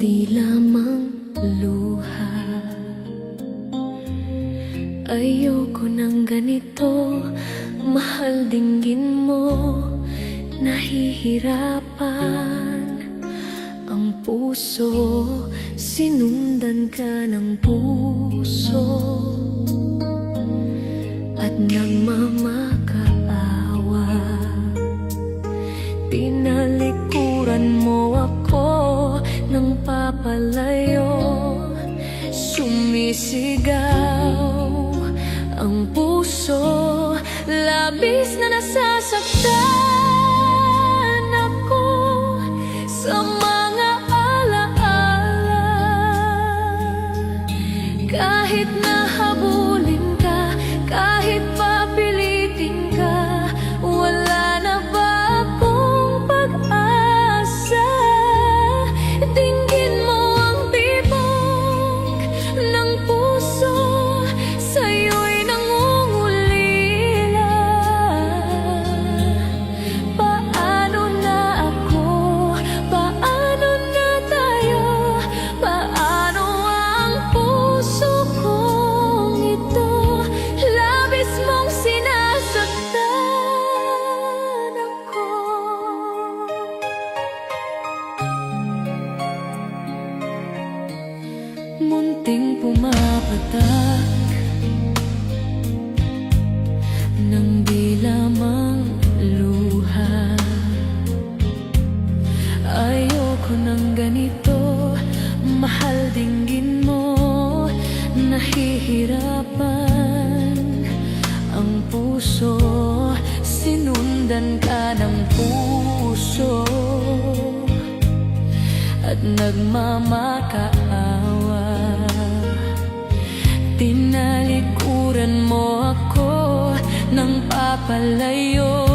Di lamang luha, ayoko ng ganito. Mahal, dinggin mo, nahihirapan ang puso. Sinundan ka ng puso at nagmamakaawa. Tinalikuran mo ako nang papalayo. Sumisigaw ang puso, labis na nasasaktan ako sa mga alaala. Kahit nahabulin ka, kahit papilitin ka, wala na ba akong pag-asa? Dinggin mo ang tibok ng puso, sa'yo'y nangungulila. Paano na ako? Paano na tayo? Paano ang puso kong ito? Labis mong sinasaktan ako. Munting pumapatak ng di lamang luha. Ayoko ng ganito. Mahal, dinggin mo, nahihirapan ang puso. Sinundan ka ng puso at nagmamakaawa. Tinalikuran mo ako nang papalayo.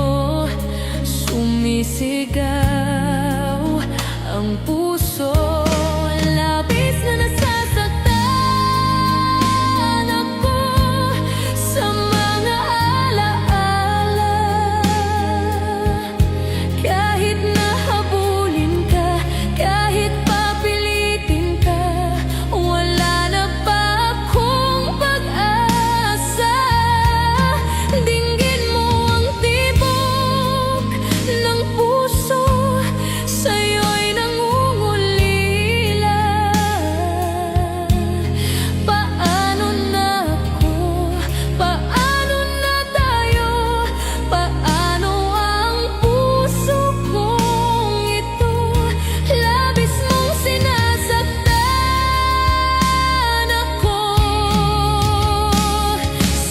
Sumisigaw ang puso, labis na nasasaktan ako sa mga alaala. Kahit nahabulin ka, kahit papilitin ka, wala na ba akong pag-asa? Dinggin mo ang tibok ng puso, sa'yo'y nangungulila. Paano na ako? Paano na tayo? Paano ang puso kong ito? Labis mong sinasaktan ako.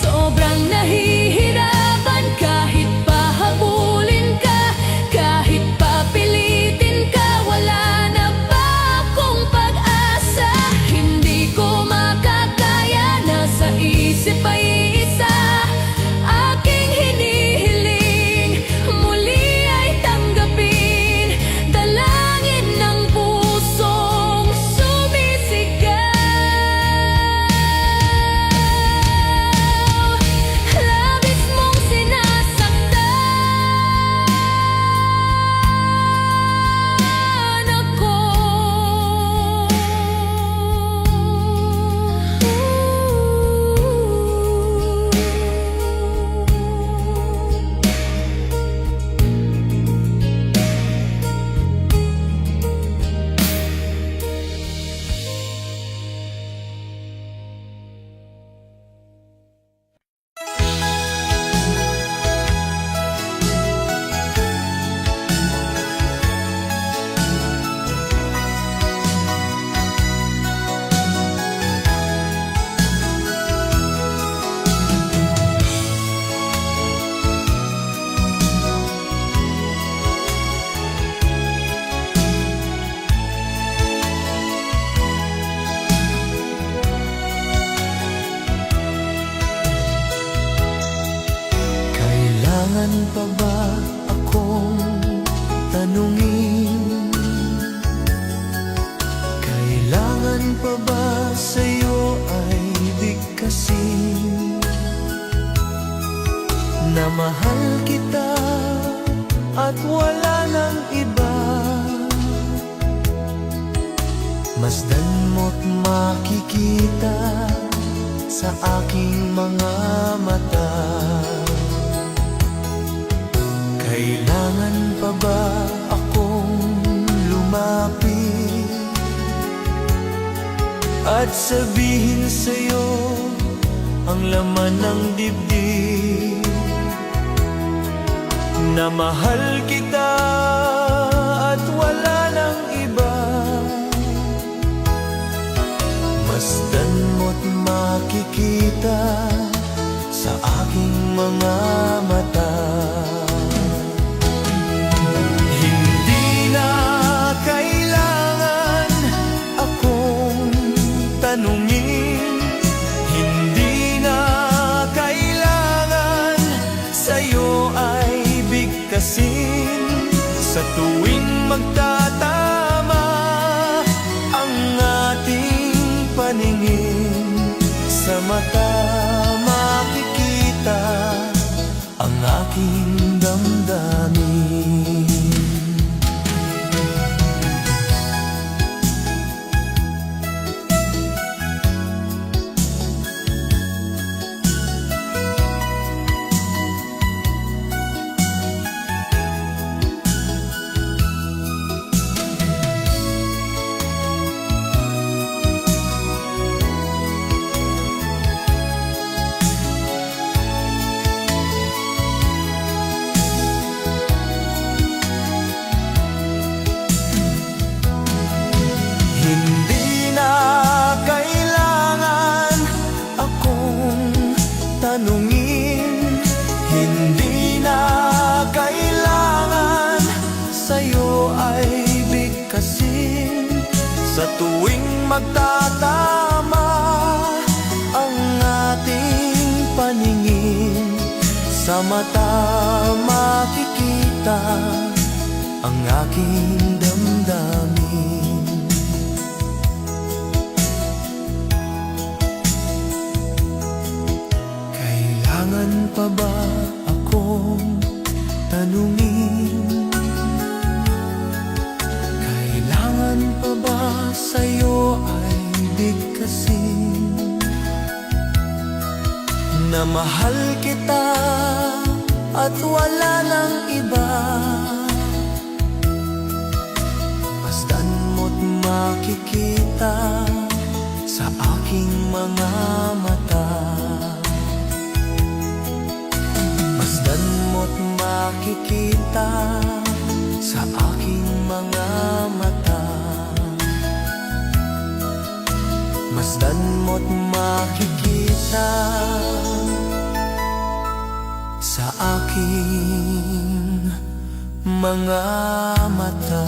Sobrang nahihirapan kahit pahabulin ka, kahit papilitin ka, wala na ba akong pag-asa? Hindi ko makakaya, nasa isip ay isa. Aking hinihiling, muli ay tanggapin. Dalangin ng pusong sumisigaw. Labis mong sinasaktan ako. Kailangan pa ba akong tanungin? Kailangan pa ba sa'yo ay bigkasin na mahal kita at wala nang iba? Masdan mo't makikita sa aking mga mata. Kailangan pa ba akong lumapit at sabihin sa'yo ang laman ng dibdib, na mahal kita at wala nang iba? Masdan mo't makikita sa aking mga mata. Hindi na kailangan akong tanungin, hindi na kailangan sa'yo ay bigkasin. Sa tuwing magtatama ang ating paningin, sa mata makikita ang aking damdamin. Hindi na kailangan akong tanungin, hindi na kailangan sa'yo ay bigkasin. Sa tuwing magtatama ang ating paningin, sa mata makikita ang aking damdamin. Kailangan pa ba akong tanungin? Kailangan pa ba sa'yo ay bigkasin, na mahal kita at wala nang iba? Masdan mo't makikita sa aking mga mata. Masdan mo't makikita sa aking mga mata. Masdan mo't makikita sa aking mga mata.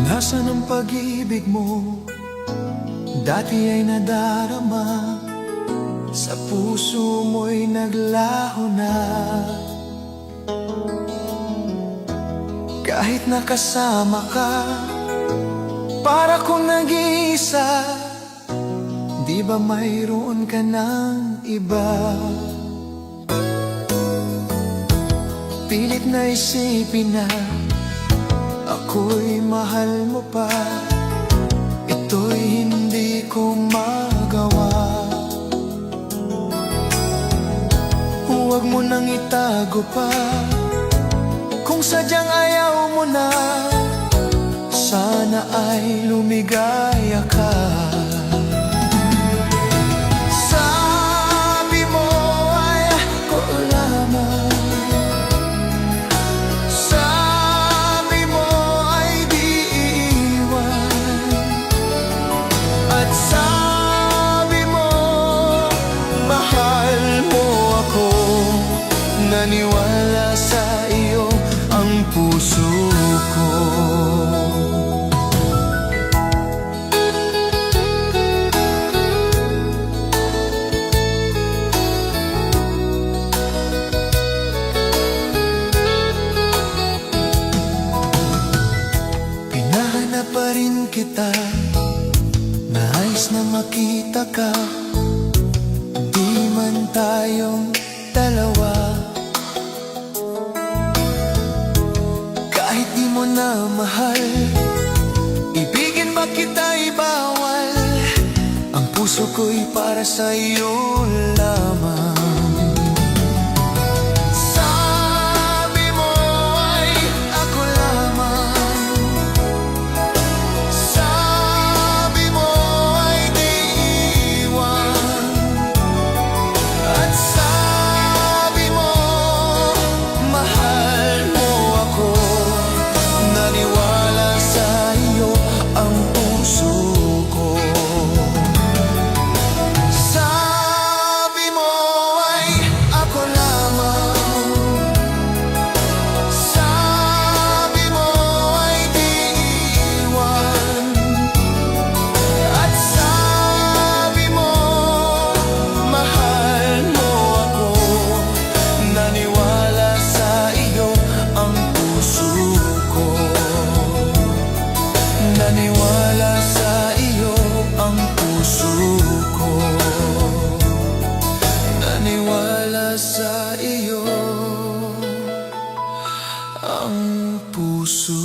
Nasaan ang pag-ibig mo? Dati ay nadarama, sa puso mo'y naglaho na. Kahit nakasama ka, para kong nag-iisa. Di ba mayroon ka ng iba? Pilit na isipin na ako'y mahal mo pa, ito'y hindi ko magawa. Huwag mo nang itago pa, kung sadyang ayaw mo na, sana ay lumigaya ka. Sabi mo ay ako lamang, sabi magtaka, di man tayong dalawa. Kahit di mo na mahal, ibigin ba kita'y bawal? Ang puso ko'y para sa'yo lamang. Sabi mo ay ako lamang, sabi mo ay di iwan, at sabi mo mahal mo ako. Naniwala sa iyo ang puso ko. Sabi mo ay ako lamang, sabi mo ay di iwan, at sabi mo mahal mo ako. Naniwala sa iyo ang puso ko. Naniwala sa iyo ang puso ko. Naniwala sa iyo ang puso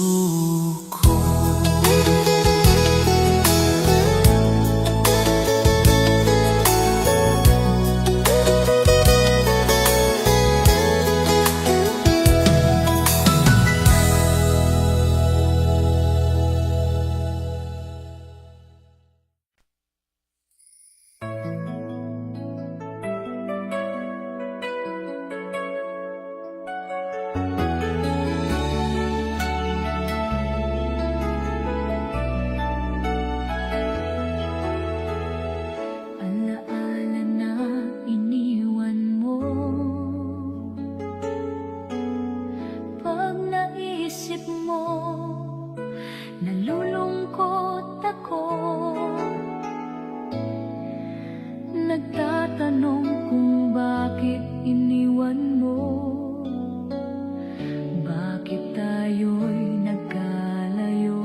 ko. Alaala na iniwan mo, pag naisip mo, nalulungkot ako. Nagtatanong kung bakit iniwan mo, bakit tayo'y nagkalayo.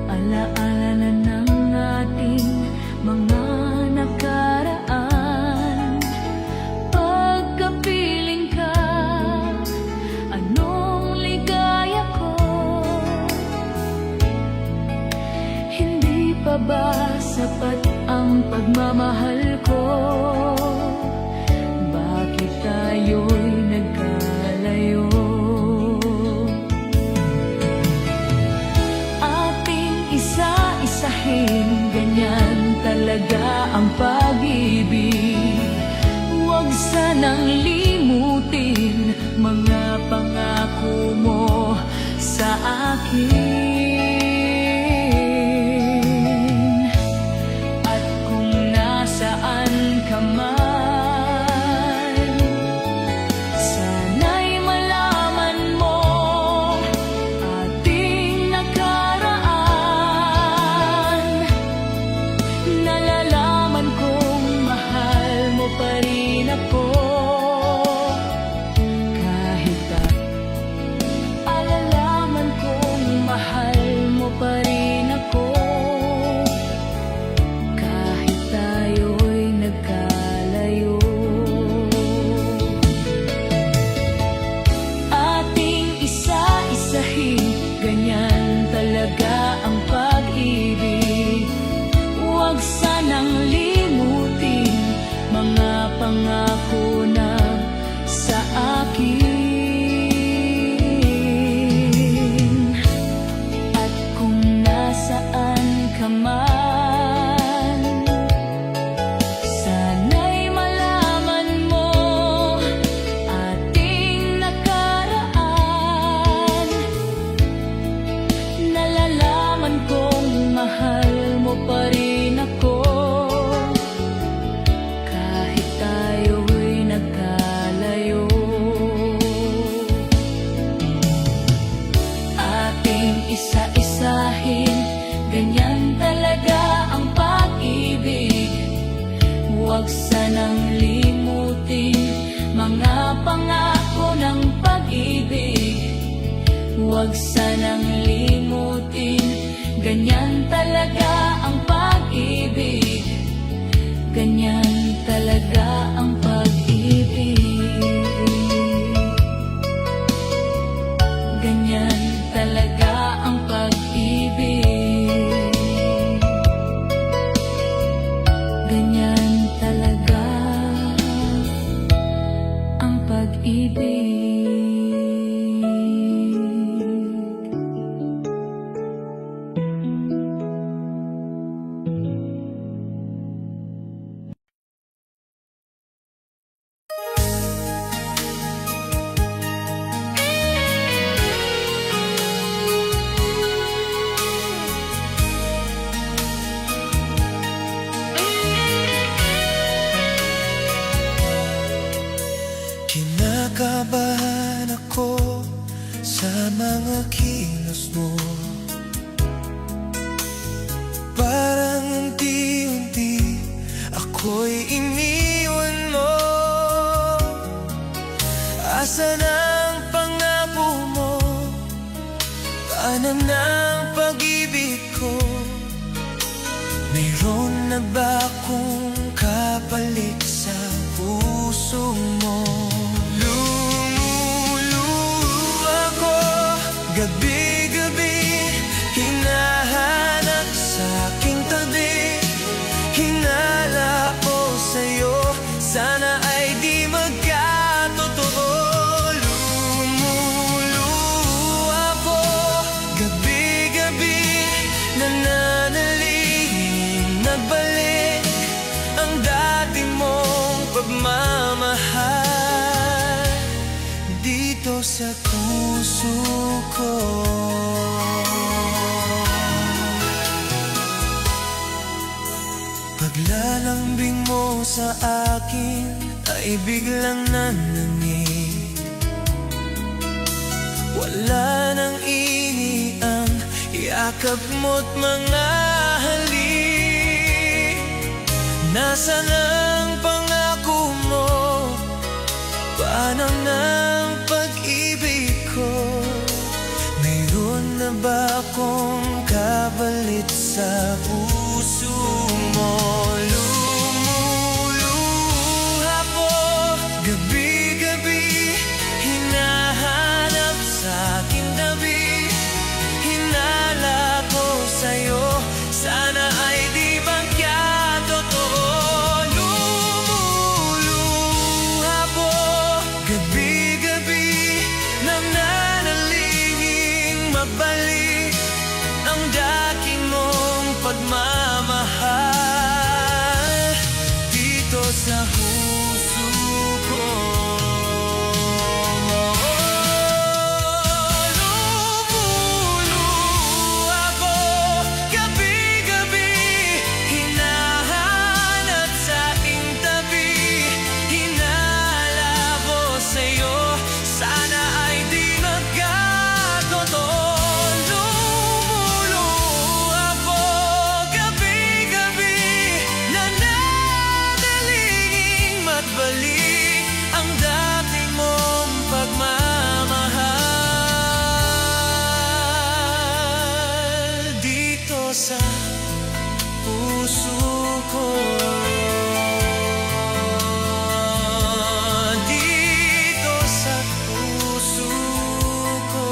Alaala na ng ating mga nakaraan, pagkapiling ka, anong ligaya ko. Hindi pa ba sapat ang pagmamahal ko? Bakit tayo'y nagkalayo? Ating isa-isahin, ganyan talaga ang pag-ibig. Huwag sanang limutin mga pangako mo sa akin. At kung nasaan ka man, sana'y malaman mo ating nakaraan. Nalalaman kong mahal mo pa rin ako, kahit alalaman kong mahal mo pa rin ako, kahit tayo'y nagkalayo. Ating isa-isahin, ganyan talaga ang pag-ibig. Huwag sanang limutin mga pangako na sa akin. At kung nasaan ka man, sana'y malaman mo ating nakaraan. Nalalaman kong mahal mo pa rin ako, kahit tayo'y nagkalayo. Ating isa-isahin, ganyan talaga ang pag-ibig. Huwag sanang limutin mga pangako ng pag-ibig. Huwag sanang limutin Ganyan talaga ang pag-ibig, ganyan talaga ang pag-ibig, ganyan talaga ang pag-ibig, ganyan talaga ang pag-ibig. Kinakabahan ako sa mga kilos mo, parang unti-unti ako'y iniwan mo. Asan ang pangako mo? Paanan ang pag-ibig ko? Mayroon na ba akong kapalit sa puso mo? Gabi-gabi, hinahanap sa aking tabi. Hinala ko sa'yo, sana ay di magkatotoo. Lumuluha ko, gabi-gabi, nananalangin nagbalik ang dati mong pagmamahal dito sa puso ko. Paglalambing mo sa akin ay biglang nanangig. Wala nang ini ang yakap mo't mga halik. Nasaan ang pangako mo? Paano ng pag-ibig ko? Mayroon na ba akong kapalit sa puso mo? Lumuluha ko, gabi-gabi, hinahanap sa aking tabi. Hinala ko sa'yo, sana ay di magkatotoo. Lumuluha ko, gabi-gabi, nananalangin mabalik ang dati mong pagmamahal dito sa puso ko. Lumuluha ko, gabi-gabi, hinahanap sa aking tabi. Hinala ko sa'yo, sana ay di magkatotoo. Lumuluha ko, gabi-gabi, nananalangin magbalik ang dati mong pagmamahal dito sa puso ko. Dito sa puso ko.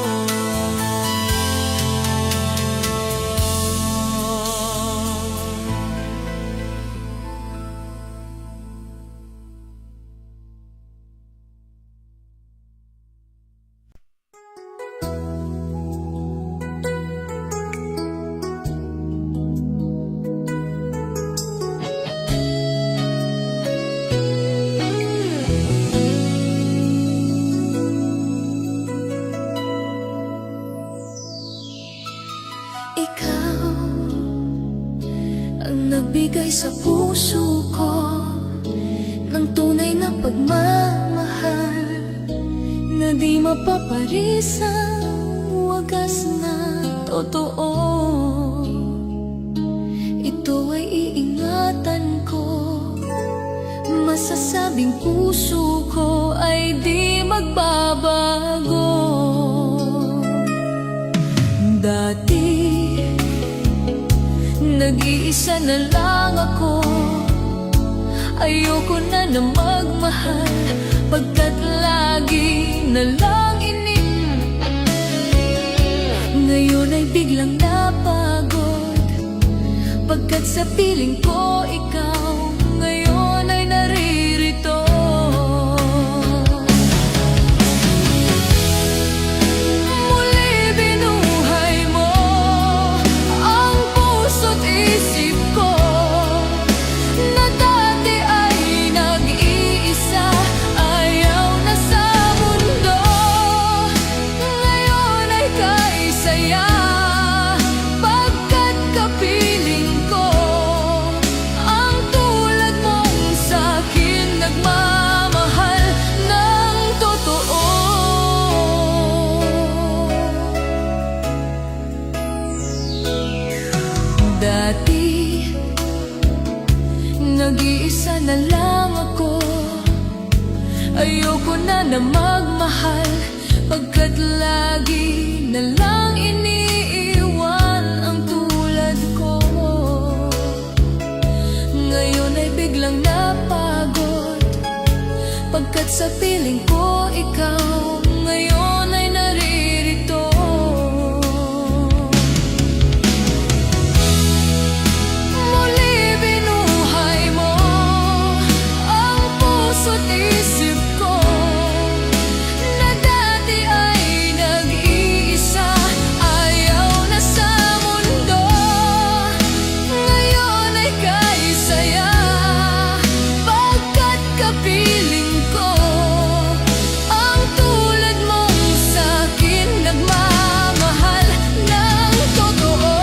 Ikaw ang nagbigay sa puso ko ng tunay na pagmamahal na di mapaparisang wagas na totoo. Ito ay iingatan ko, masasabing puso ko ay di magbabago. Dati nag-iisa na lang ako. Ayoko na magmahal, pagkat lagi na lang Ngayon ay biglang napagod, pagkat sa piling ko ikaw ngayon ay naririto. Muli binuhay mo ang puso't isip ko, na dati ay nag-iisa, ayaw na sa mundo. Ngayon ay kaisaya, pagkat kapiling ko ang tulad mong sa'kin nagmamahal ng totoo. Dati nag-iisa na lang ako, ayoko na magmahal, pagkat lagi na lang iniiwan ang tulad ko. Ngayon ay biglang napagod, pagkat sa piling ko ikaw ngayon ay naririto. Muli binuhay mo ang puso't isip ko, na dati ay nag-iisa, ayaw na sa mundo. Ngayon ay kaisaya, pagkat kapiling ko ang tulad mong sa'kin nagmamahal ng totoo.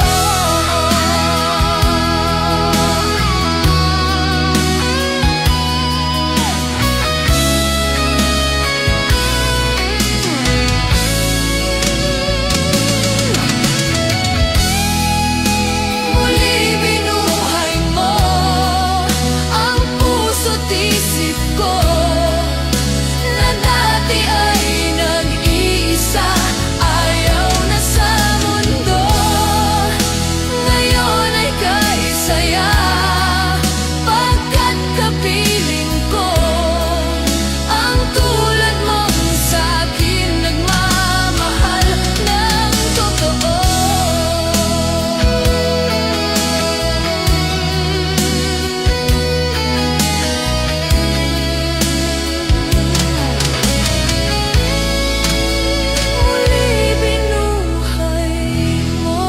Muli binuhay mo ang puso't isip ko, na dati ay nag-iisa, ayaw na sa mundo. Ngayon ay kaisaya, pagkat kapiling ko ang tulad mong sa'kin nagmamahal ng totoo. Muli binuhay mo.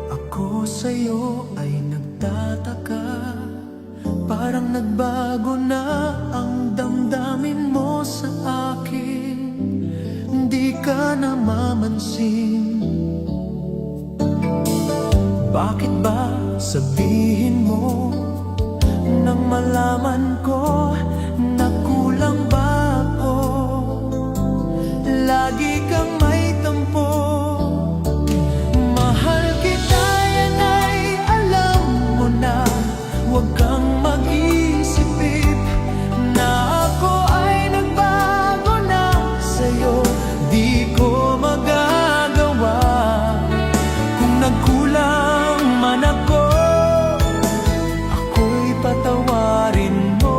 Ako sa'yo ay nagtataka, parang nagbago na ang damdamin mo sa akin. Hindi ka namamansin. Bakit ba sabihin mo nang malaman ko na kulang ba ako? Lagi kang may tampo. Mahal kita, yan ay alam mo na. Huwag kang mag-isip na ako ay nagbago na sa'yo. Di ko magagawa kung nagkulang man ako, ako'y patawarin mo.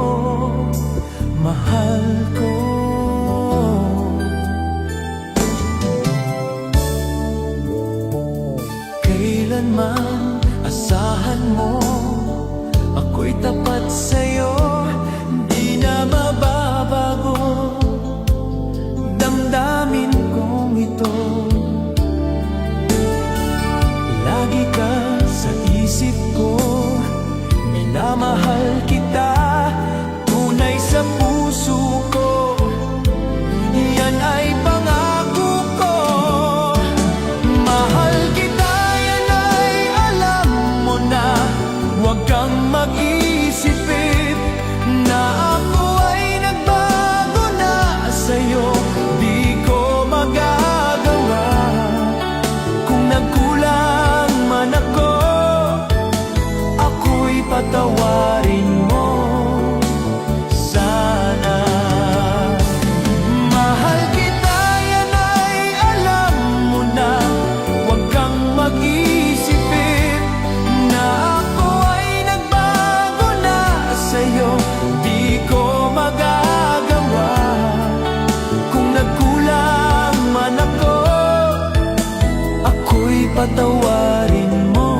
patawarin mo.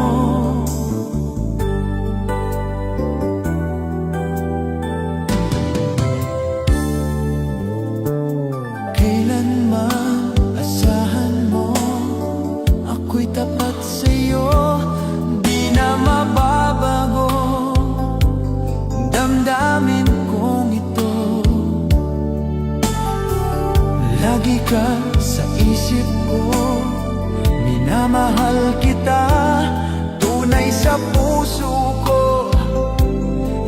Kailanman asahan mo, ako'y tapat sa'yo, di na mababago. Damdamin kong ito, lagi ka sa isip ko. Minamahal kita, tunay sa puso ko.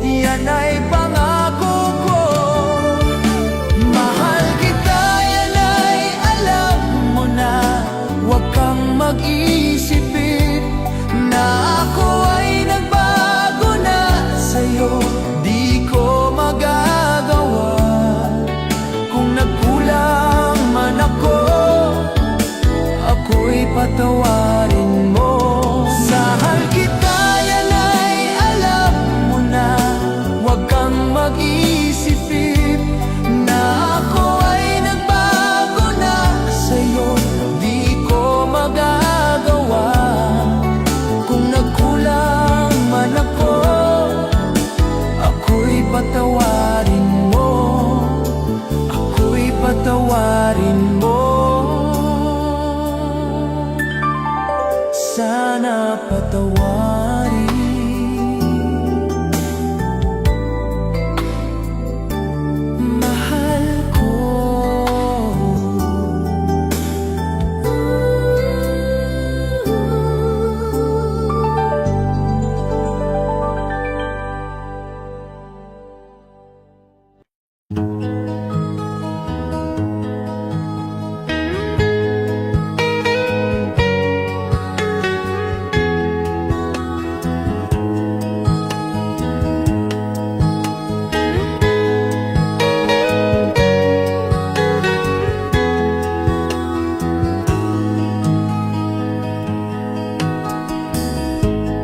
Yan ay pangako ko. Mahal kita, yan ay alam mo na. Huwag kang mag-isipin na ako ay nagbago na sa'yo. Di ko magagawa kung nagkulang man ako, ako'y patawarin mo. Sahal kita, yan ay alam mo na. Huwag kang mag-isipin na ako ay nagbago na sa'yo. Di ko magagawa kung nagkulang man ako, ako'y patawarin mo. Ako'y patawarin mo. Sana patawarin mahal ko.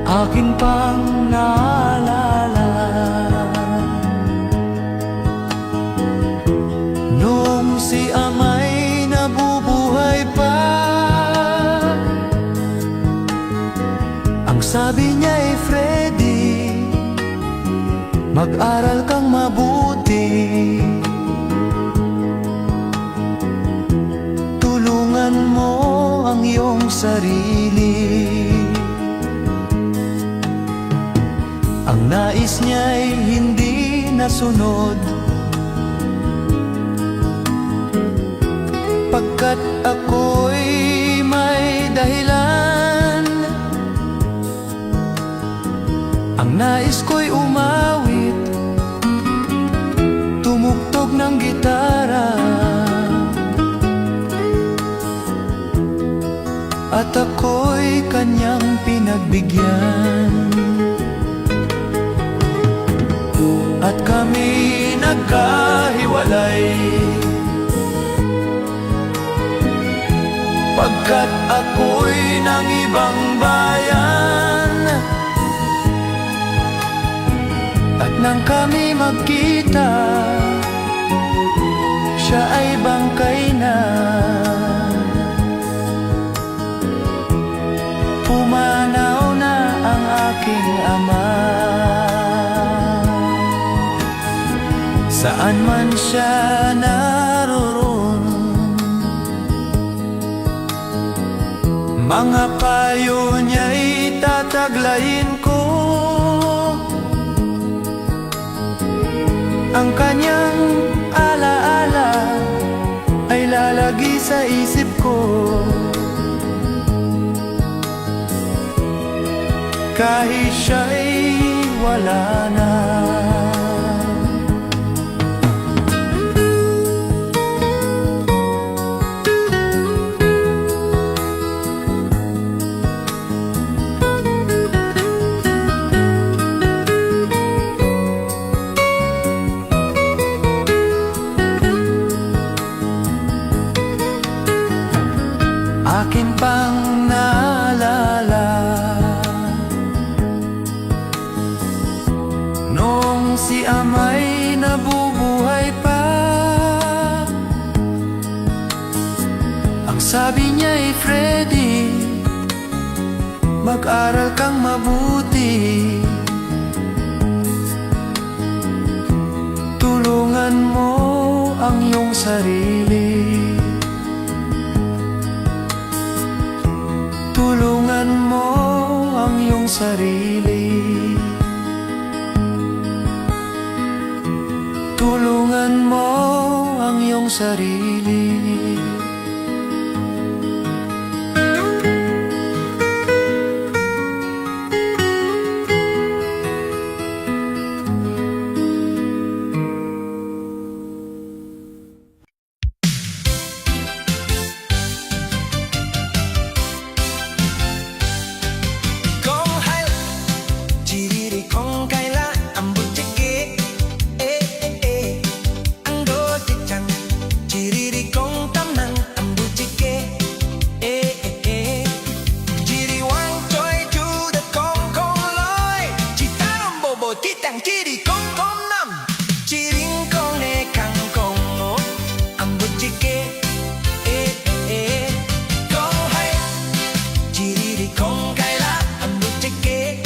Akin pang naalala noong si ama'y nabubuhay pa. Ang sabi niya ay Freddy, mag-aral kang mabuti, tulungan mo ang iyong sarili. Ang nais niya'y hindi nasunod, pagkat ako'y may dahilan. Ang nais ko'y umawit, tumugtog ng gitara, at ako'y kanyang pinagbigyan. At kami nagkahiwalay, pagkat ako'y ng ibang bayan. At nang kami magkita, siya ay bangkay na. Pumanaw na ang aking ama. Saan man siya naroon, mga payo niya'y tataglayin ko. Ang kanyang alaala ay lalagi sa isip ko, kahit siya'y wala na. Akin pang naalala noong mag-aral kang mabuti. Tulungan mo ang iyong sarili. Tulungan mo ang iyong sarili. Tulungan mo ang iyong sarili. Kong haila, jiriri kong kaila, ambut ceke, ando cecang, jiriri kong tamnang, ambut ceke, jiri wang choi chu de kong kong loy, citarong bobo citang jiri kong kong nam, jiring kong ne kang kong no, ambut ceke, kong haila, jiriri kong kaila, ambut ceke,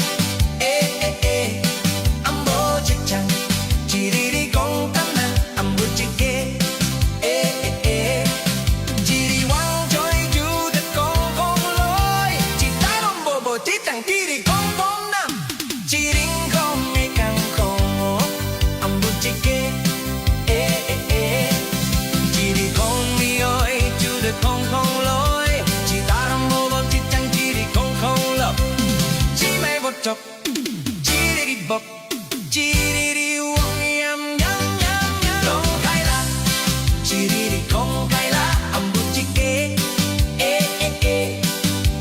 ambo cecang, jiriri kong tamnang, ambut ceke, jiri wang choi chu de kong kong loy, citarong bobo citang jiri kong kong nam, jiring kong ne kang kong no, ambut ceke, jiri kong mioy chu de kong kong loy, citarong bobo citang jiri kong kong lo, chi mai bot chok, jiriri bok, jiriri wong yam yam yam yam, kong kaila, jiriri kong kaila, ambut ceke,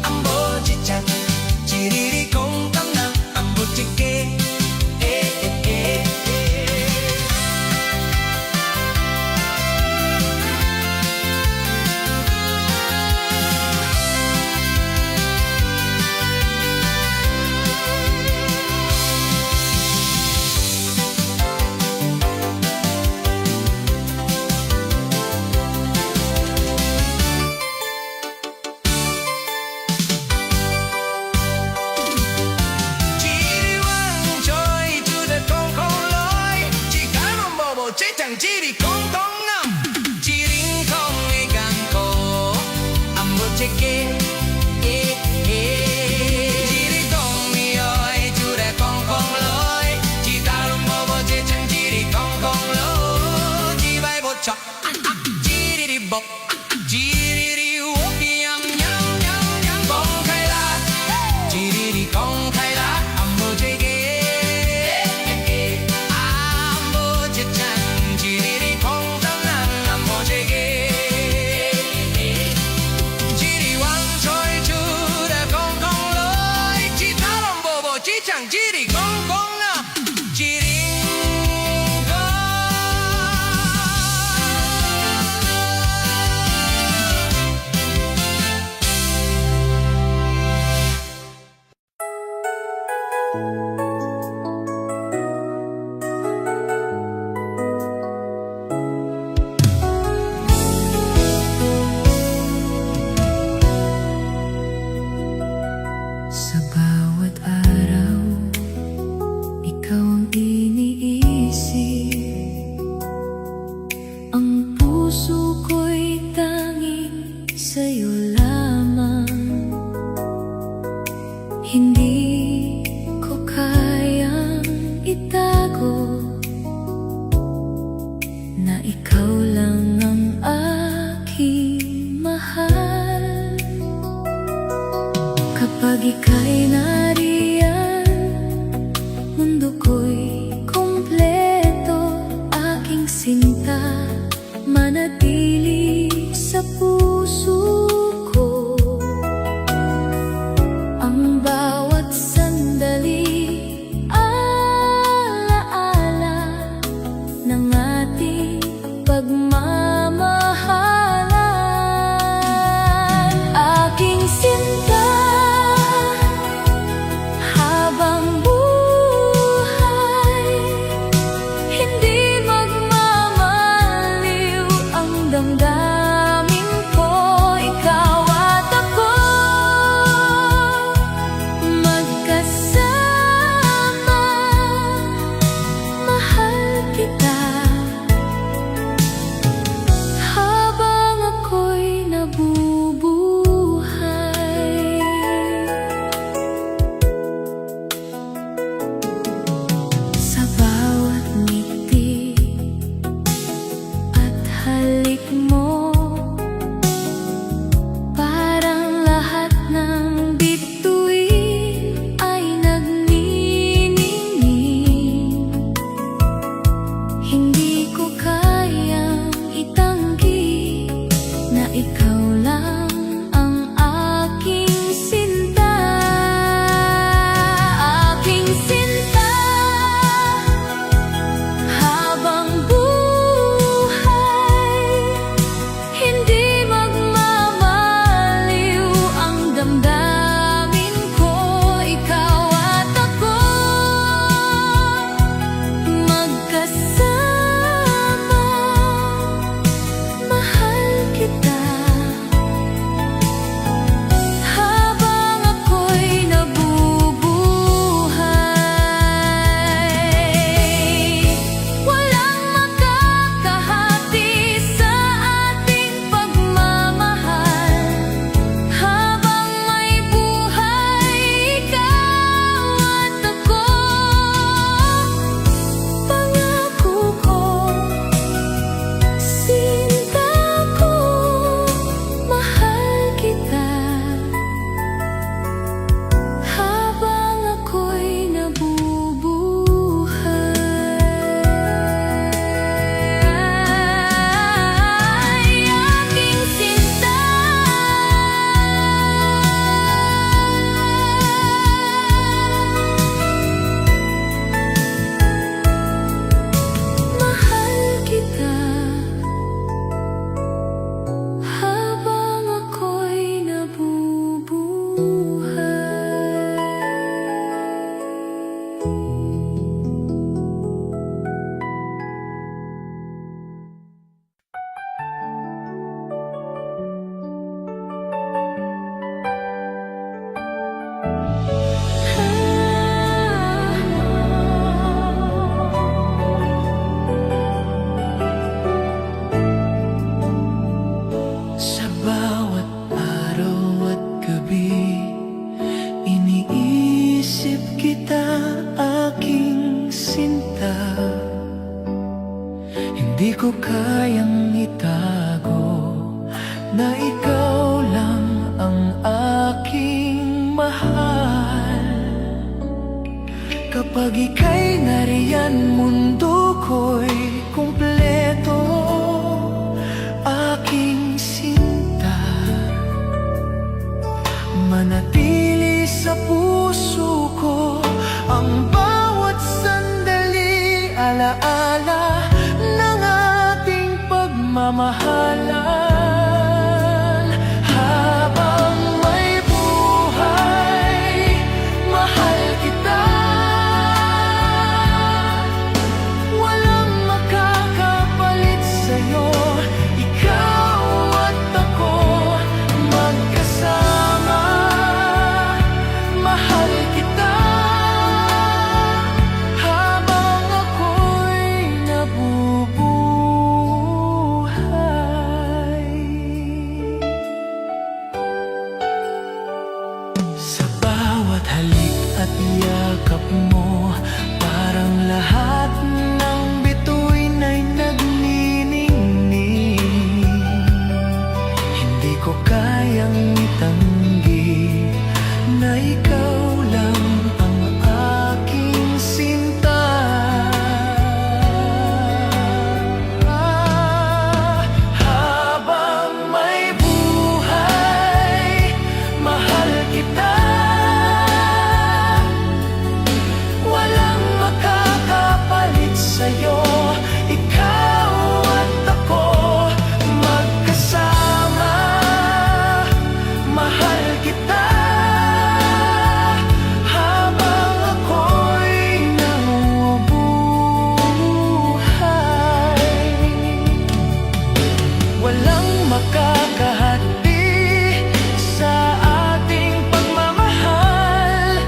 ambo cicang, jiriri kong tamnang, ambut ceke, jiri wang choi chu de kong kong loy, citarong bobo cecang jiri kong kong ngam, jiring kong ikan ko, ambut ceke, jiri kong mioy chu de kong kong loy, citarong bobo cecang jiri kong kong lo, jibai bocok, jiriri bok, jiriri wok yam yam yam yam, kong kaila, jiriri kong kaila, ambo ceke, ambo cecang, jiriri kong tamnang, ambo ceke, jiri wang choi chu de kong kong loy, citarong bobo cicang jiri kong kong na, jiring kong. Sa bawat araw, ikaw ang iniisip. Ang puso ko'y tanging sa'yo lamang. Hindi ko kayang itago na ikaw lang ang aking mahal. Kapag ika'y nariyan, mundo ko'y kumpleto. Aking sinta, manatili sa puso ko. Ang bawat sandali, alaala ng ating pagmamahalan. Aking sinta, habang buhay, hindi magmamaliw ang damdamin ko. Ikaw at ako, Sa bawat araw at gabi, iniisip kita, aking sinta. Hindi ko kayang itago na ikaw lang ang aking mahal. Kapag ika'y nariyan, mundo ko'y kumpleto, aking sinta. Manatili sa puso ko ang bawat sandali, alaala ng ating pagmamahalan. Habang may buhay, mahal kita. Walang makakapalit sa'yo, ikaw at ako magkasama. Mahal kita habang ako'y nabubuhay. Sa bawat halik at yakap mo, parang lahat ng bituin ay nagniningning. Hindi ko kayang itanggi na ikaw lang ang aking sinta. Habang may buhay, mahal kita. Walang makakapalit sa'yo, ikaw at ako magkasama. Mahal kita habang ako'y nabubuhay. Walang makakahati sa ating pagmamahal,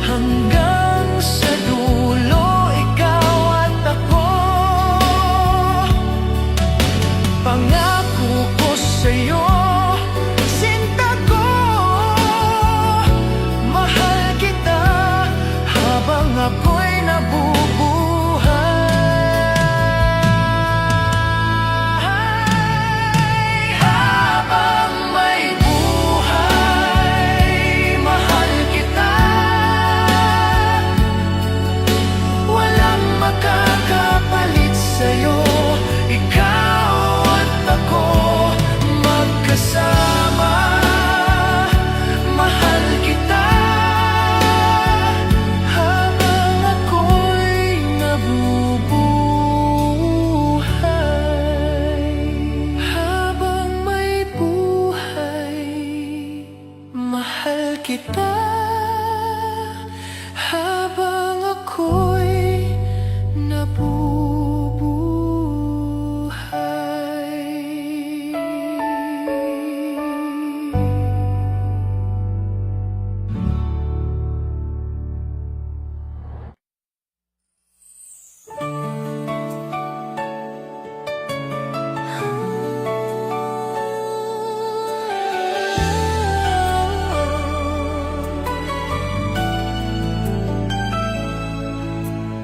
hanggang sa dulo, ikaw at ako. Pangako ko sa'yo, sinta ko, mahal kita habang ako'y nabubuhay. Habang may buhay, mahal kita. Walang makakapalit sa'yo, ikaw at ako magkasama. Mahal kita habang ako'y nabubuhay. Habang may buhay, mahal kita habang ako'y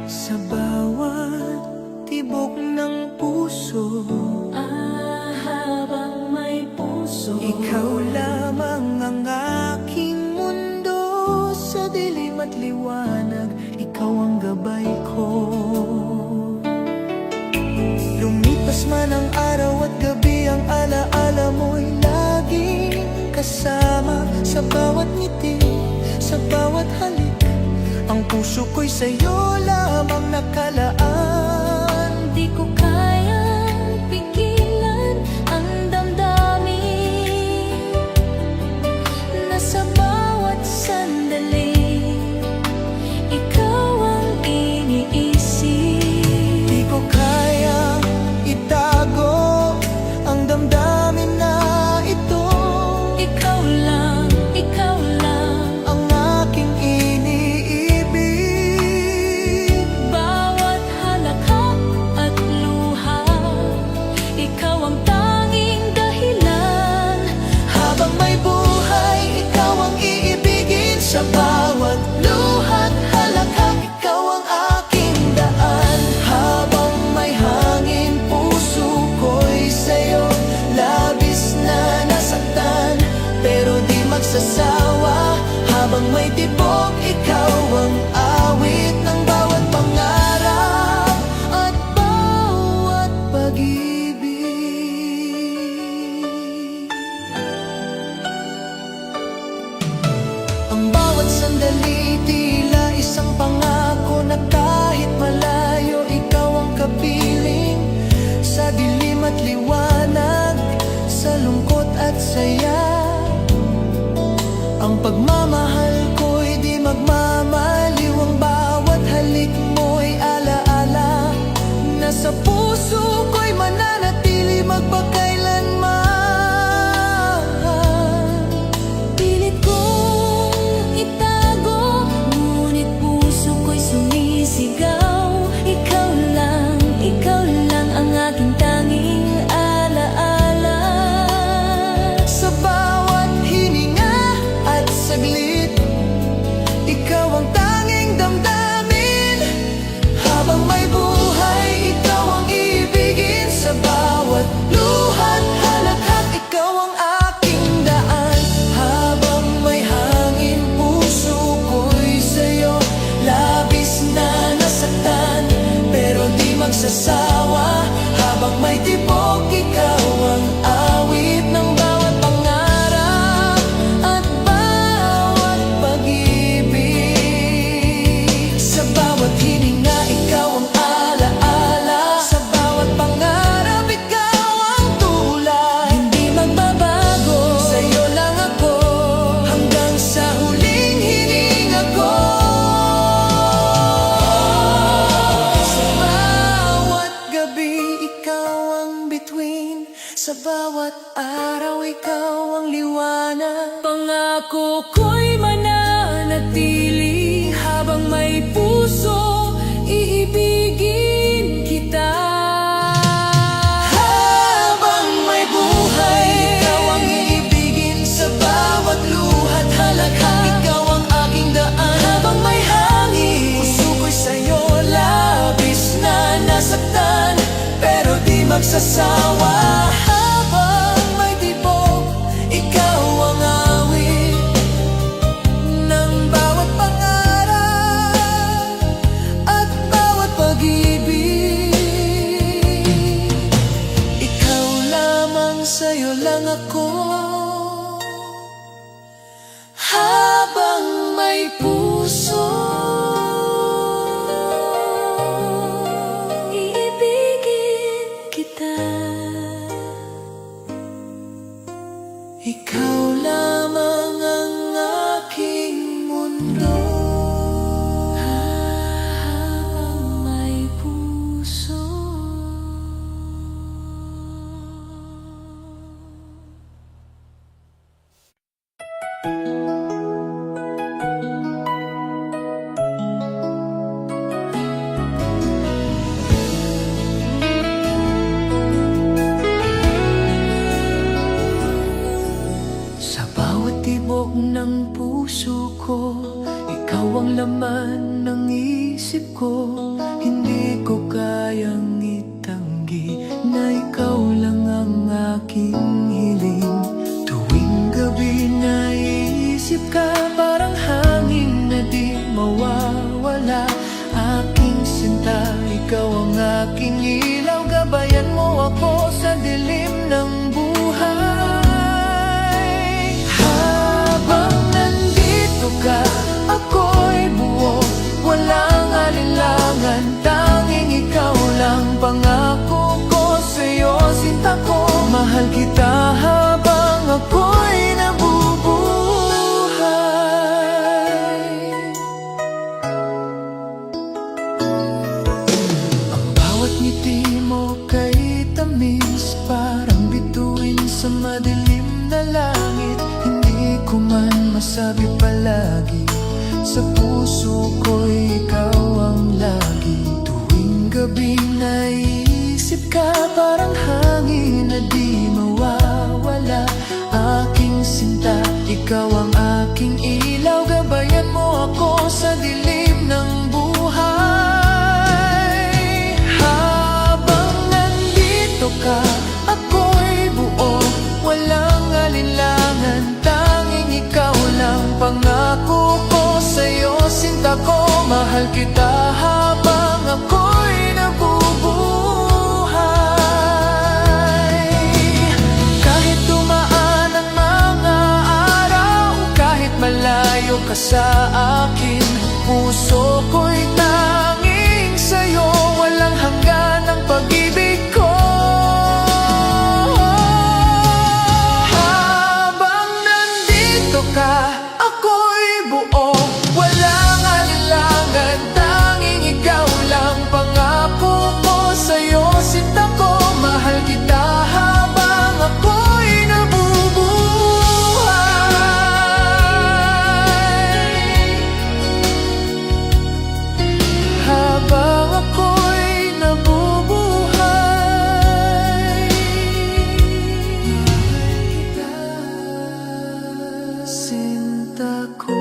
sa bawat tibok ng puso. Habang may puso, Ikaw lamang ang aking mundo, sa dilim at liwanag, ikaw ang gabay ko. Lumipas man ang araw at gabi, ang alaala mo'y laging kasama. Sa bawat ngiti, sa bawat halik, ang puso ko'y sa'yo lamang nakalaan. Di ko kayang pigilan ang damdamin na sa bawat sandali, ikaw ang iniisip. Di ko kayang itago ang damdamin na ito. Ikaw lang bawat araw ikaw ang liwanag. Pangako ko'y mananatili habang may puso, iibigin kita. Habang may buhay, ikaw ang iibigin sa bawat luha't halakha. Ikaw ang aking daan habang may hangin. Puso ko'y sa'yo labis na nasaktan, pero di magsasawa. Habang may tibok, ikaw ang awit ng bawat pangarap at bawat pag-ibig. Ikaw lamang, sa'yo lang ako. Habang may puso, iibigin kita. Ikaw lamang ang aking mundo. Habang may puso. Sa bawat tibok ng puso ko, ikaw ang laman ng isip ko. Hindi ko kayang itanggi na ikaw lang ang aking hiling. Tuwing gabi naiisip ka, parang hangin na di mawawala. Aking sinta, ikaw ang aking ilaw. Gabayan mo ako sa dilim ng buhay. Habang nandito ka, ako'y buo, walang alinlangan. Tanging ikaw lang, pangako ko sa'yo, sinta ko. Mahal kita habang ako'y nabubuhay. Ang bawat ngiti mo kay tamis, parang bituin sa madilim na langit. Hindi ko man masabi palagi, sa puso ko'y ikaw ang lagi. Tuwing gabi naiisip ka, parang hangin na di mawawala. Aking sinta, ikaw ang aking ilaw. Gabayan mo ako sa dilim ng buhay. Habang nandito ka, ako'y buo, walang alinlangan. Tanging ikaw lang, pangako ko sa'yo, sinta ko. Mahal kita habang ako'y nabubuhay. Kahit dumaan ang mga araw, kahit malayo ka sa akin, puso ko'y tanging sa'yo. Walang hanggan ang pag-ibig ko. Habang nandito ka, ako'y buo, walang alinlangan. Tanging ikaw lang, pangako ko sa'yo, sinta ko. Mahal kita habang ako'y nabubuhay. Habang ako'y nabubuhay. Mahal kita, sinta ko.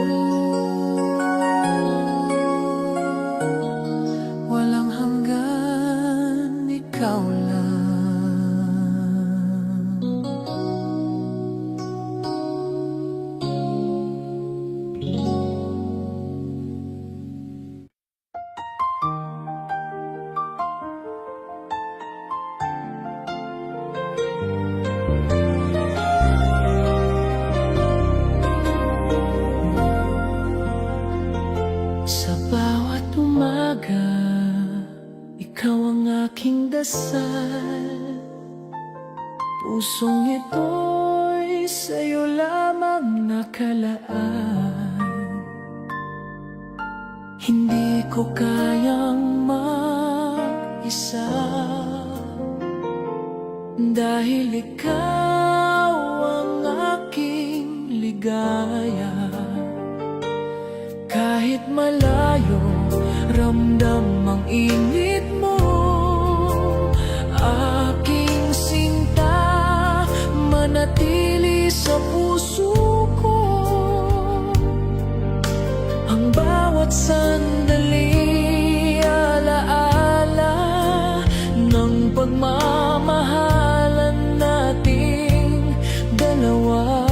Walang hanggan, ikaw lang. Sa bawat umaga, ikaw ang aking dasal. Pusong ito'y sa'yo lamang nakalaan. Hindi ko kayang mag-isa, dahil ikaw ligaya. Kahit malayo, ramdam ang init mo. Aking sinta, manatili sa puso ko. Ang bawat sandali, alaala ng pagmamahalan nating dalawa.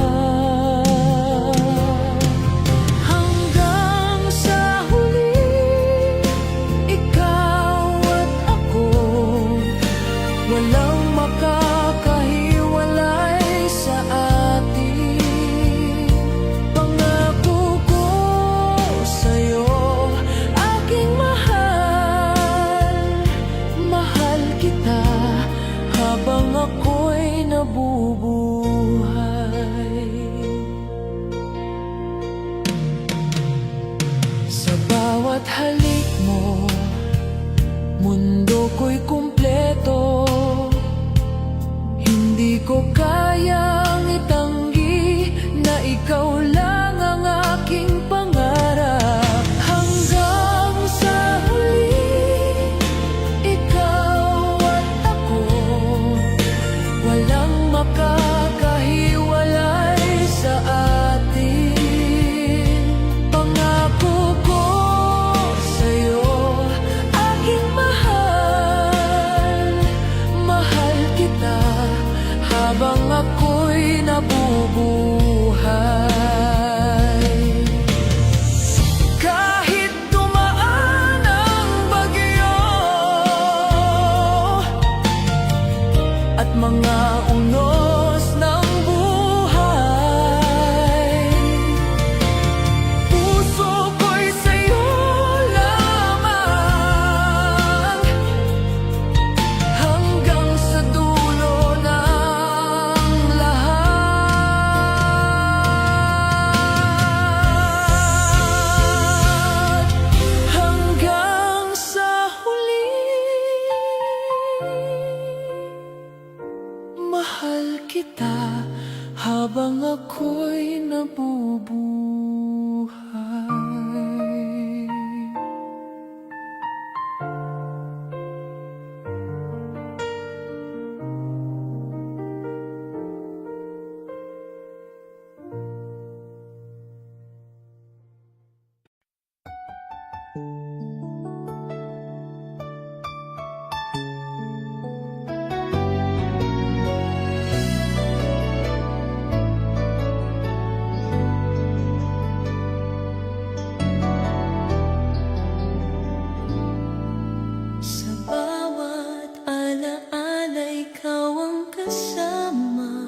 Hanggang sa huli, ikaw at ako, walang makakahiwalay sa atin. Pangako ko sa'yo, aking mahal, mahal kita habang ako'y nabubuhay. Sa bawat halik mo, mundo ko'y kumpleto. Hindi ko kayang itanggi na ikaw lang ang aking pangarap. Hanggang sa huli, ikaw at ako, walang makakahiwalay sa atin. Pangako ko sa'yo, aking mahal, mahal kita habang ako'y nabubuhay. Kahit dumaan ang bagyo at mga unos ng buhay, puso ko'y sa'yo lamang hanggang sa dulo ng lahat. Hanggang sa huli, mahal kita habang ako'y nabubuhay. Sa bawat alaala, ikaw ang kasama.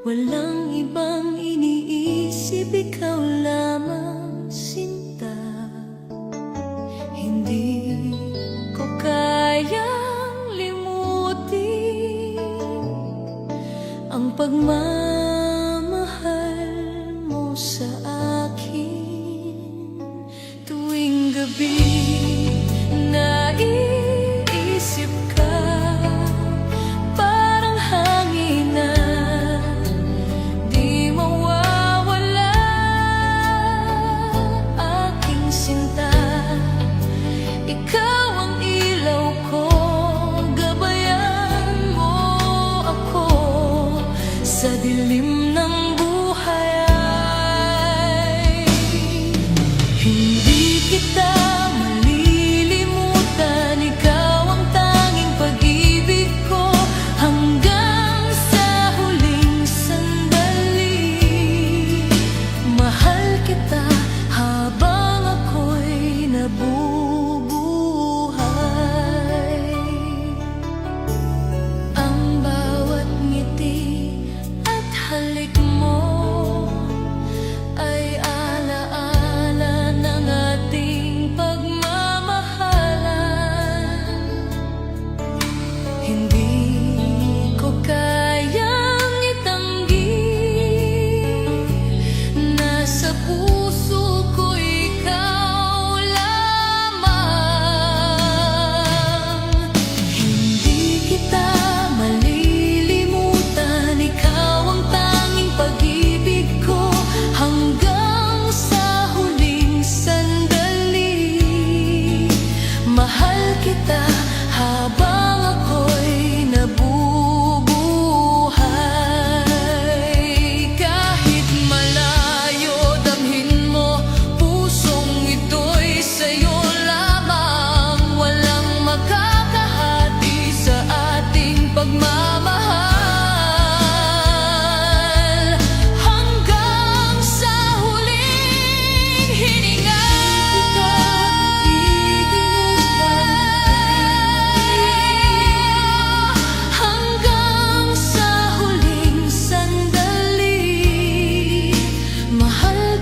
Walang ibang iniisip, ikaw lamang, sinta. Hindi ko kayang limutin ang pagmamahal mo sa akin. Tuwing gabi, naiisip ka, parang hangin na di mawawala. Aking sinta, ikaw ang ilaw ko, gabayan mo ako sa dilim ng buhay. Hindi kita malilimutan, ikaw ang tanging pag-ibig ko hanggang sa huling sandali. Mahal kita habang ako'y nabubuhay. Ang bawat ngiti at halik mo ay alaala ng ating pagmamahalan. Hindi ko kayang itanggi, nasa puso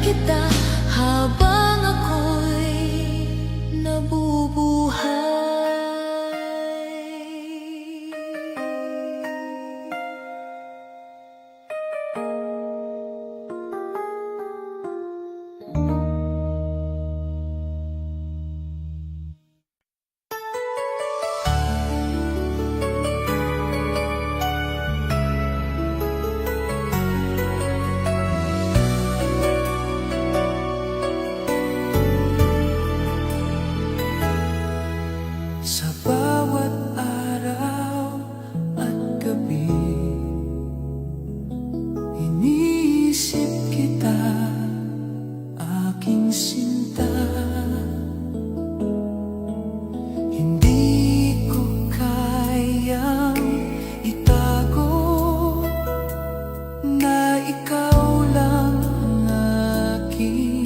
kita habang ako'y nabubuhay. Sa bawat araw at gabi, iniisip kita, aking sinta. Hindi ko kayang itago na ikaw lang ang aking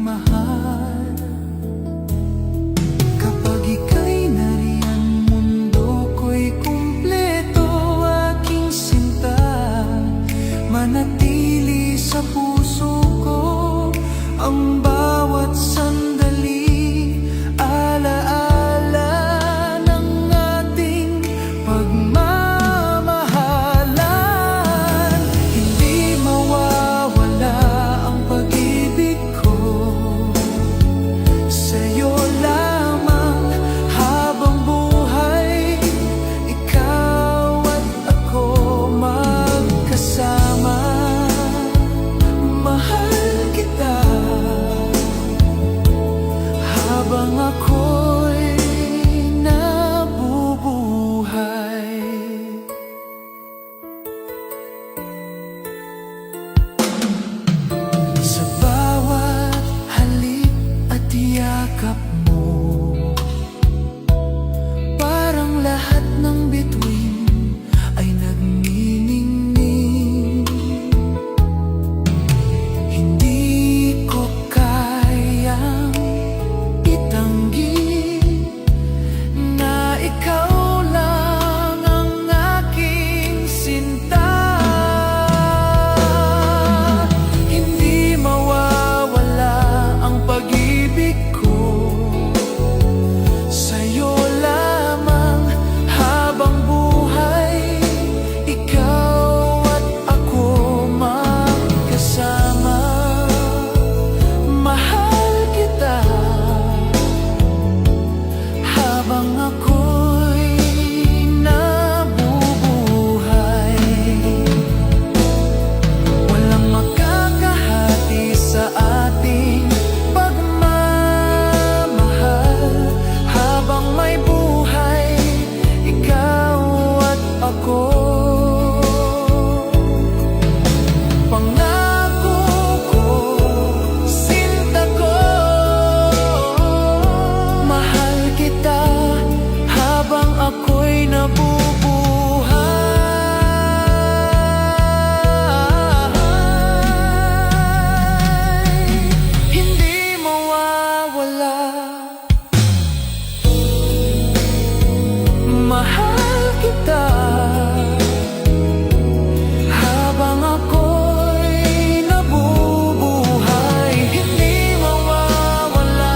mahal. Kapag ika'y nariyan, mundo ko'y kumpleto, aking sinta. Manatili sa puso ko ang bawat sandali, alaala ng ating pagmamahalan. Hindi mawawala ang pag-ibig ko sa'yo lamang habang buhay. Ikaw at ako magkasama. Mahal kita habang ako'y nabubuhay. Sa bawat halik at yakap mo, parang lahat ng bituin ay nagniningning. Hindi ko kayang itanggi na ikaw lang ang aking sinta. Hindi mawawala ang pag-ibig ko sa'yo lamang habang buhay. Ikaw at ako magkasama. Mahal kita habang ako'y nabubuhay. Walang makakahati sa ating pagmamahal habang may buhay, ikaw at ako. Pangako ko, sinta ko, mahal kita habang ako'y nabubuhay. Hindi mawawala. Mahal kita habang ako'y nabubuhay. Hindi mawawala.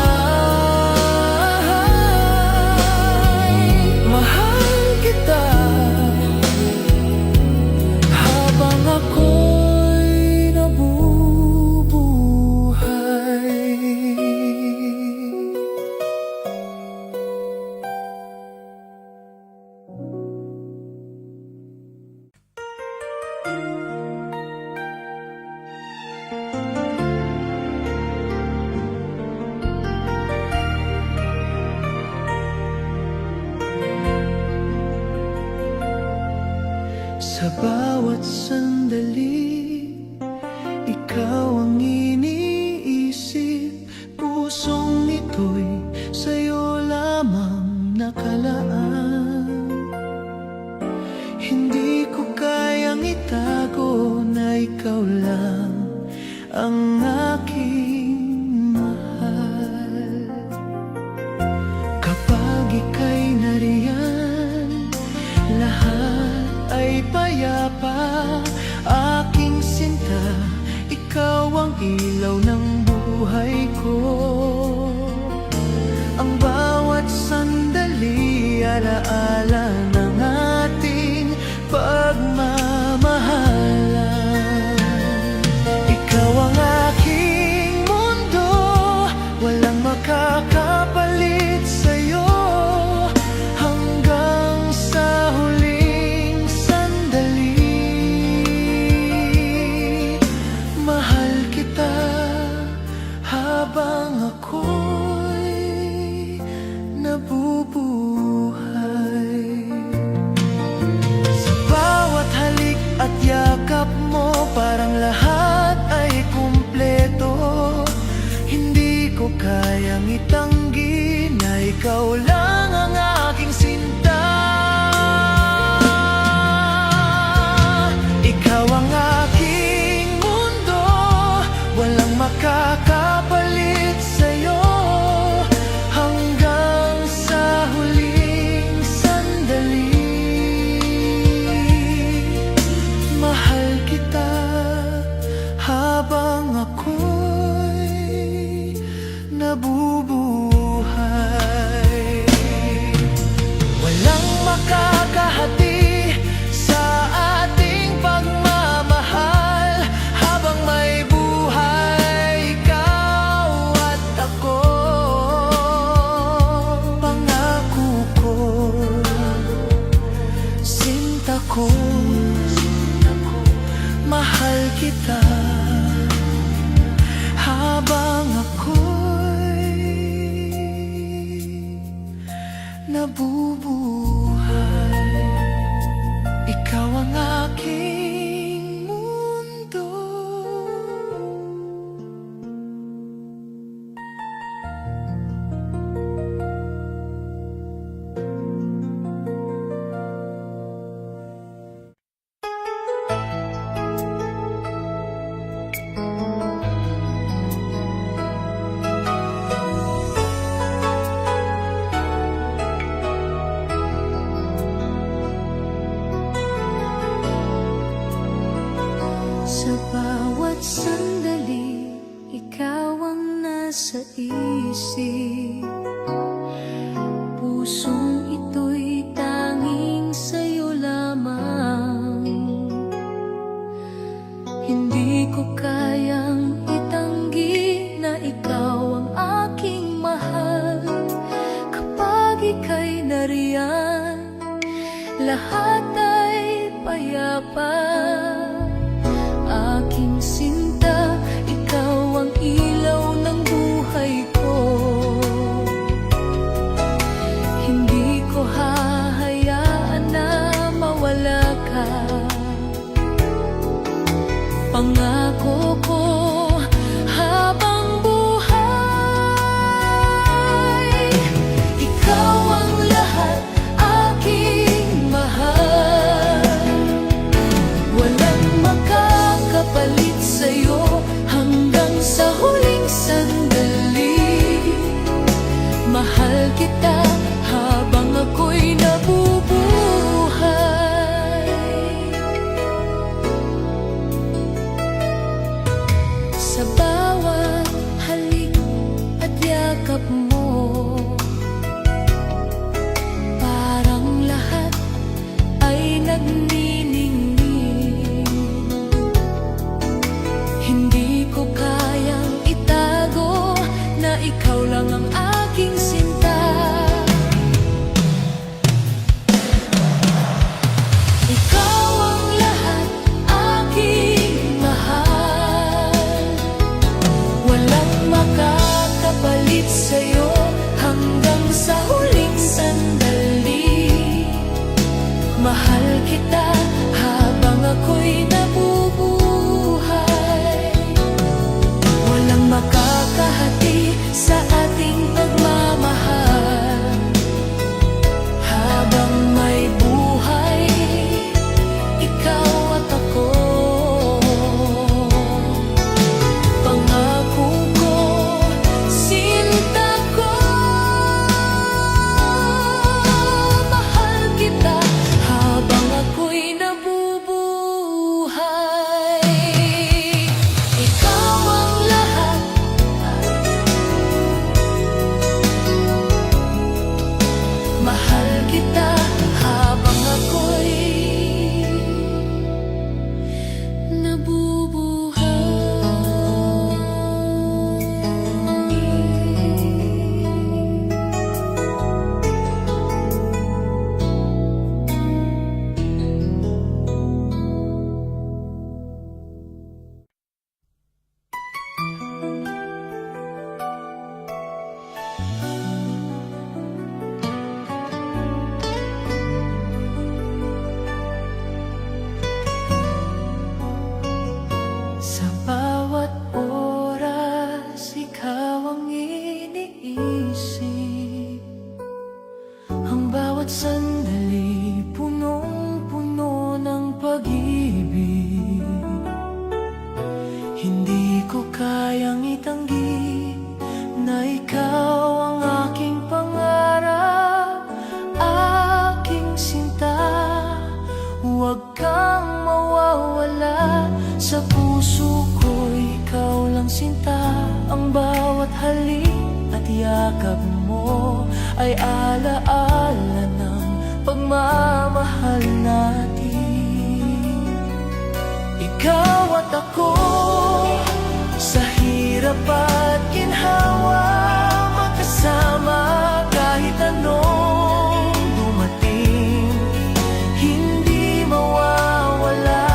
Mahal kita habang ako'y nabubuhay. Sa bawat sandali, ikaw ang iniisip. Pusong ito'y sa'yo lamang nakalaan. Hindi ko kayang itago na ikaw lang ang aking mahal. Kapag ika'y nariyan, lahat ay payapa. Aking habang ako'y nabubuhay. Sa bawat halik at yakap mo, parang lahat ay kumpleto. Hindi ko kayang itanggi na ikaw lang ang aking sinta. Ikaw ang aking mundo, walang makakapalit sa'yo. Hanggang sa huling sandali, mahal kita habang ako'y nabubuhay. Walang makakahati sa ating pagmamahal. Habang may buhay, ikaw at ako. Pangako ko, sinta ko, mahal kita habang ako'y nabubuhay. Ikaw ang aking mundo. Sa bawat sandali, ikaw ang nasa isip. Pusong ito'y tanging sa'yo lamang. Hindi ko kayang itanggi na ikaw ang aking mahal. Kapag ika'y nariyan, lahat ay payapa. Aking sinta, ikaw ang ilaw ng buhay ko. Hindi ko hahayaan na mawala ka. Pangako ko habang buhay, ikaw ang lahat, aking mahal. Walang makakapalit sa'yo hanggang sa huling sandali. Mahal kita habang ako'y nabubuhay. Sa bawat halik at yakap mo, parang lahat ay nagniningning. Hindi ko kayang itago na ikaw lang ang aking sinta. Ikaw ang lahat, aking mahal. Walang makakapalit sa'yo hanggang sa huling sandali. Mahal kita habang ako'y nabubuhay. Walang makakahati sa itanggi na ikaw ang aking pangarap, aking sinta. Huwag kang mawawala sa puso ko, ikaw lang sinta. Ang bawat halik at yakap mo ay alaala ng pagmamahal natin. Ikaw at ako, sa hirap at ginhawa, magkasama kahit anong dumating. Hindi mawawala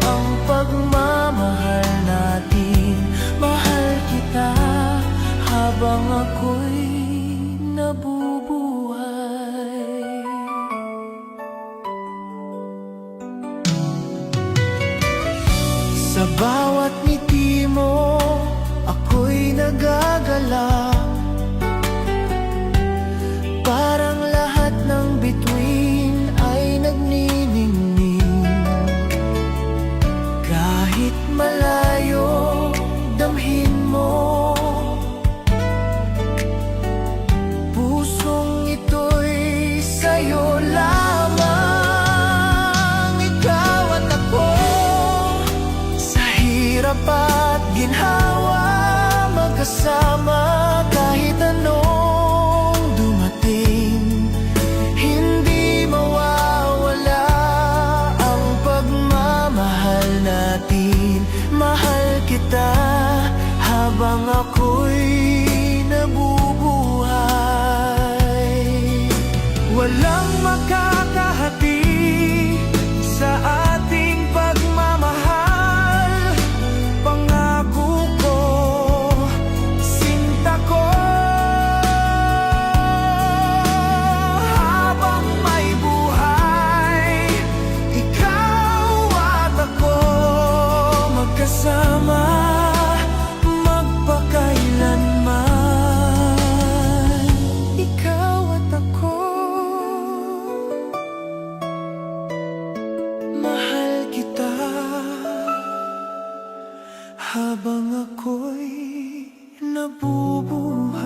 ang pagmamahal natin. Mahal kita habang ako'y nabubuhay. Sa bawat ngiti mo, ako'y nagagalak. Parang lahat ng bituin ay nagniningning. Kahit malayo, damhin mo. Pusong ito'y sa'yo lamang. Ikaw at ako, sa hirap at ginhawa, magkasama kahit anong dumating. Hindi mawawala ang pagmamahal natin. Mahal kita habang ako'y nabubuhay. Walang makakahati sa ating pagmamahal. Pangako ko, sinta ko, habang may buhay. Ikaw at ako, magkasama magpakailanman. Ikaw at ako, mahal kita habang ako'y nabubuhay.